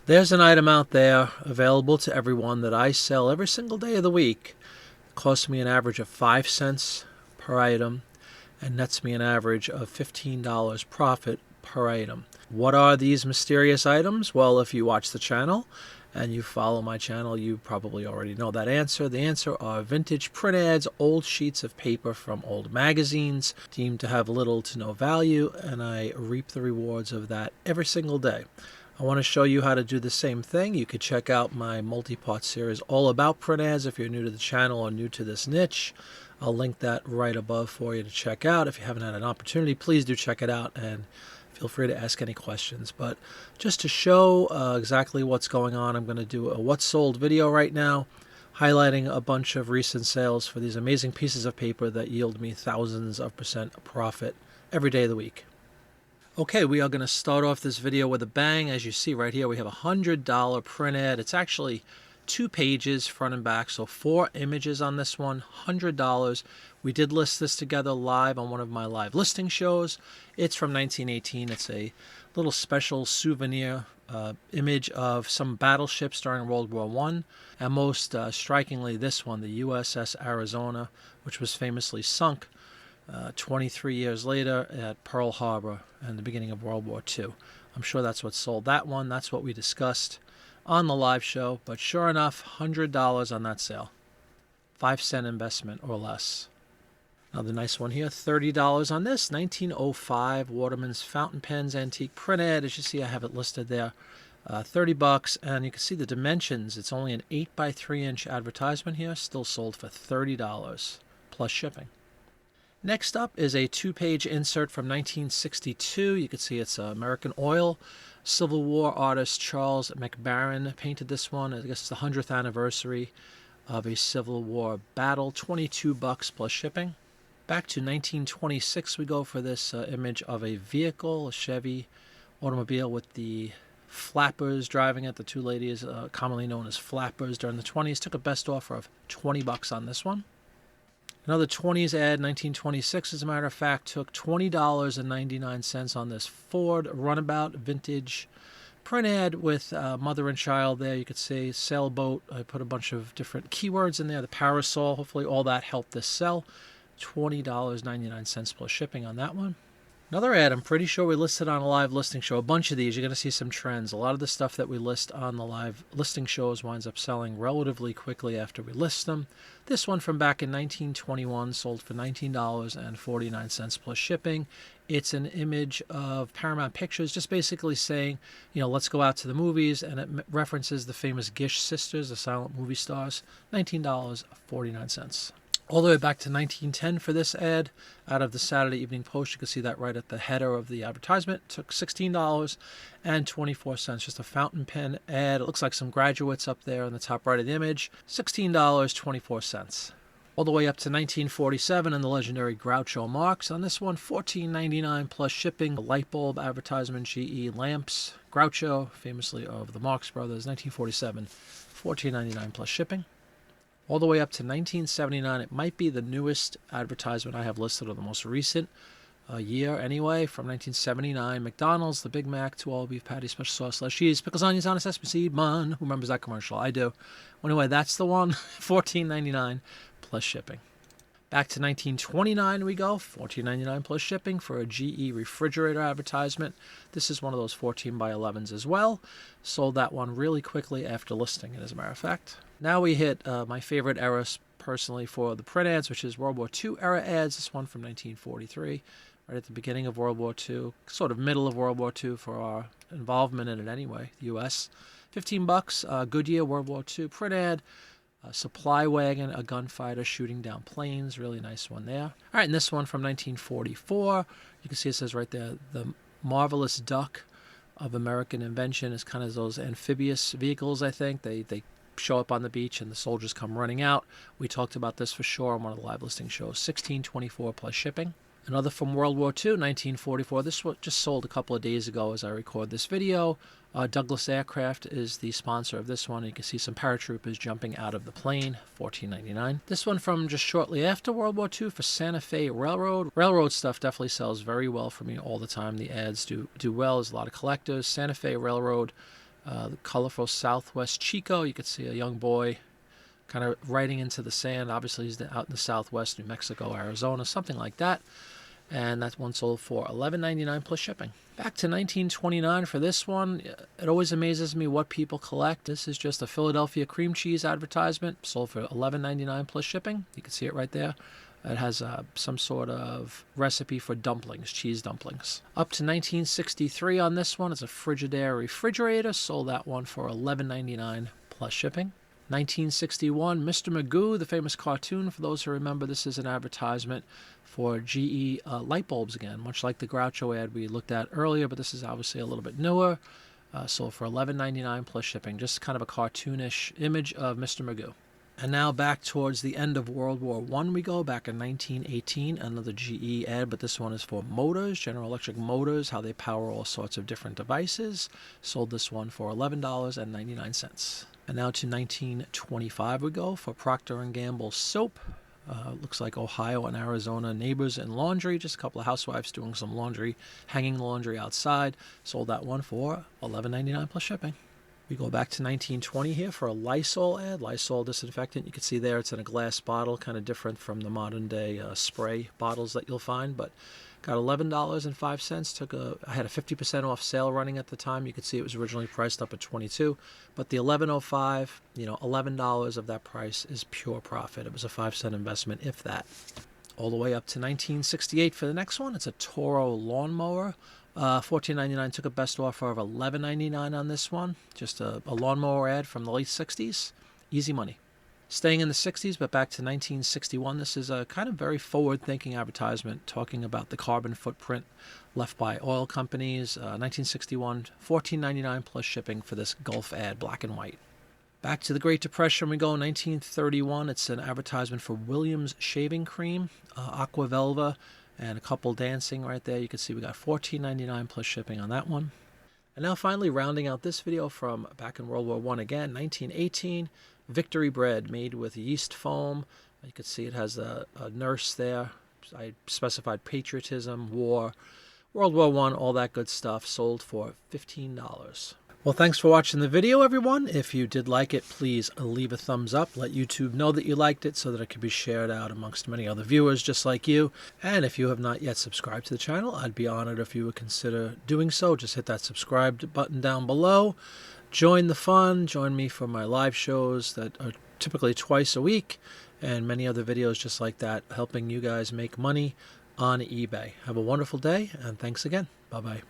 There's an item out there available to everyone that I sell every single day of the week. It costs me an average of 5 cents per item and nets me an average of $15 profit per item. What are these mysterious items? Well, if you watch the channel and you follow my channel, you probably already know that answer. The answer are vintage print ads, old sheets of paper from old magazines deemed to have little to no value, and I reap the rewards of that every single day. I want to show you how to do the same thing. You could check out my multi-part series all about print ads if you're new to the channel or new to this niche. I'll link that right above for you to check out. If you haven't had an opportunity, please do check it out and feel free to ask any questions. But just to show exactly what's going on, I'm going to do a what's sold video right now, highlighting a bunch of recent sales for these amazing pieces of paper that yield me thousands of % profit every day of the week. Okay, we are going to start off this video with a bang. As you see right here, we have a $100 print ad. It's actually 2 pages, front and back, so 4 images on this one, $100. We did list this together live on one of my live listing shows. It's from 1918. It's a little special souvenir image of some battleships during World War I, and most strikingly this one, the USS Arizona, which was famously sunk 23 years later at Pearl Harbor and the beginning of World War II. I'm sure that's what sold that one. That's what we discussed on the live show, but sure enough, $100 on that sale. 5-cent investment or less. Another nice one here, $30 on this, 1905 Waterman's Fountain Pens Antique Print Ad. As you see, I have it listed there. 30 bucks, and you can see the dimensions. It's only an 8 by 3 inch advertisement here, still sold for $30 plus shipping. Next up is a 2-page insert from 1962. You can see it's American Oil. Civil War artist Charles McBarron painted this one. I guess it's the 100th anniversary of a Civil War battle. 22 bucks plus shipping. Back to 1926 we go for this image of a vehicle, a Chevy automobile with the flappers driving it. The 2 ladies, commonly known as flappers during the 20s, took a best offer of 20 bucks on this one. Another 20s ad, 1926, as a matter of fact, took $20.99 on this Ford Runabout vintage print ad with mother and child there. You could see sailboat. I put a bunch of different keywords in there. The parasol, hopefully all that helped this sell. $20.99 plus shipping on that one. Another ad, I'm pretty sure we listed on a live listing show. A bunch of these, you're going to see some trends. A lot of the stuff that we list on the live listing shows winds up selling relatively quickly after we list them. This one from back in 1921 sold for $19.49 plus shipping. It's an image of Paramount Pictures just basically saying, let's go out to the movies, and it references the famous Gish sisters, the silent movie stars. $19.49. All the way back to 1910 for this ad out of the Saturday Evening Post. You can see that right at the header of the advertisement. It took $16.24, just a fountain pen ad. It looks like some graduates up there in the top right of the image. $16.24. All the way up to 1947 and the legendary Groucho Marx. On this one, $14.99 plus shipping. A light bulb advertisement, GE lamps. Groucho, famously of the Marx Brothers, 1947, $14.99 plus shipping. All the way up to 1979. It might be the newest advertisement I have listed, or the most recent year anyway, from 1979. McDonald's, the Big Mac, 2 all beef patties, special sauce, less cheese, pickles, onions on a sesame seed bun. Who remembers that commercial? I do. Well, anyway, that's the one. $14.99 plus shipping. Back to 1929 we go, $14.99 plus shipping for a GE refrigerator advertisement. This is one of those 14 by 11s as well. Sold that one really quickly after listing it, as a matter of fact. Now we hit my favorite era personally for the print ads, which is World War II era ads. This one from 1943, right at the beginning of World War II, sort of middle of World War II for our involvement in it anyway, the U.S. 15 bucks, Goodyear World War II print ad. A supply wagon, a gunfighter shooting down planes. Really nice one there. All right, and this one from 1944. You can see it says right there, the marvelous duck of American invention. Is kind of those amphibious vehicles, I think. They show up on the beach and the soldiers come running out. We talked about this for sure on one of the live listing shows. $16.24 plus shipping. Another from World War II, 1944. This one just sold a couple of days ago as I record this video. Douglas Aircraft is the sponsor of this one. You can see some paratroopers jumping out of the plane, $14.99. This one from just shortly after World War II for Santa Fe Railroad. Railroad stuff definitely sells very well for me all the time. The ads do well. There's a lot of collectors. Santa Fe Railroad The colorful Southwest Chico. You could see a young boy kind of riding into the sand. Obviously, he's out in the Southwest, New Mexico, Arizona, something like that. And that one sold for $11.99 plus shipping. Back to 1929 for this one. It always amazes me what people collect. This is just a Philadelphia cream cheese advertisement, sold for $11.99 plus shipping. You can see it right there. It has some sort of recipe for dumplings, cheese dumplings. Up to 1963 on this one. It's a Frigidaire refrigerator. Sold that one for $11.99 plus shipping. 1961, Mr. Magoo, the famous cartoon. For those who remember, this is an advertisement for GE light bulbs again, much like the Groucho ad we looked at earlier, but this is obviously a little bit newer. Sold for $11.99 plus shipping. Just kind of a cartoonish image of Mr. Magoo. And now back towards the end of World War I we go, back in 1918, another GE ad, but this one is for motors, General Electric motors, how they power all sorts of different devices. Sold this one for $11.99. And now to 1925 we go for Procter & Gamble soap. Looks like Ohio and Arizona neighbors and laundry. Just a couple of housewives doing some laundry, hanging laundry outside. Sold that one for $11.99 plus shipping. We go back to 1920 here for a Lysol ad, Lysol disinfectant. You can see there it's in a glass bottle, kind of different from the modern day spray bottles that you'll find, but got $11.05. I had a 50% off sale running at the time. You could see it was originally priced up at $22, but the $11.05, $11 of that price is pure profit. It was a 5-cent investment, if that. All the way up to 1968 for the next one. It's a Toro lawnmower. $14.99, took a best offer of $11.99 on this one. Just a lawnmower ad from the late 60s. Easy money. Staying in the 60s, but back to 1961, this is a kind of very forward-thinking advertisement talking about the carbon footprint left by oil companies. 1961, $14.99 plus shipping for this Gulf ad, black and white. Back to the Great Depression we go, 1931. It's an advertisement for Williams shaving cream, Aqua Velva, and a couple dancing right there. You can see we got $14.99 plus shipping on that one. And now finally rounding out this video from back in World War I again, 1918, Victory Bread made with yeast foam. You can see it has a nurse there. I specified patriotism, war, World War I, all that good stuff, sold for $15. Well, thanks for watching the video, everyone. If you did like it, please leave a thumbs up. Let YouTube know that you liked it so that it can be shared out amongst many other viewers just like you. And if you have not yet subscribed to the channel, I'd be honored if you would consider doing so. Just hit that subscribe button down below. Join the fun. Join me for my live shows that are typically twice a week and many other videos just like that, helping you guys make money on eBay. Have a wonderful day, and thanks again. Bye-bye.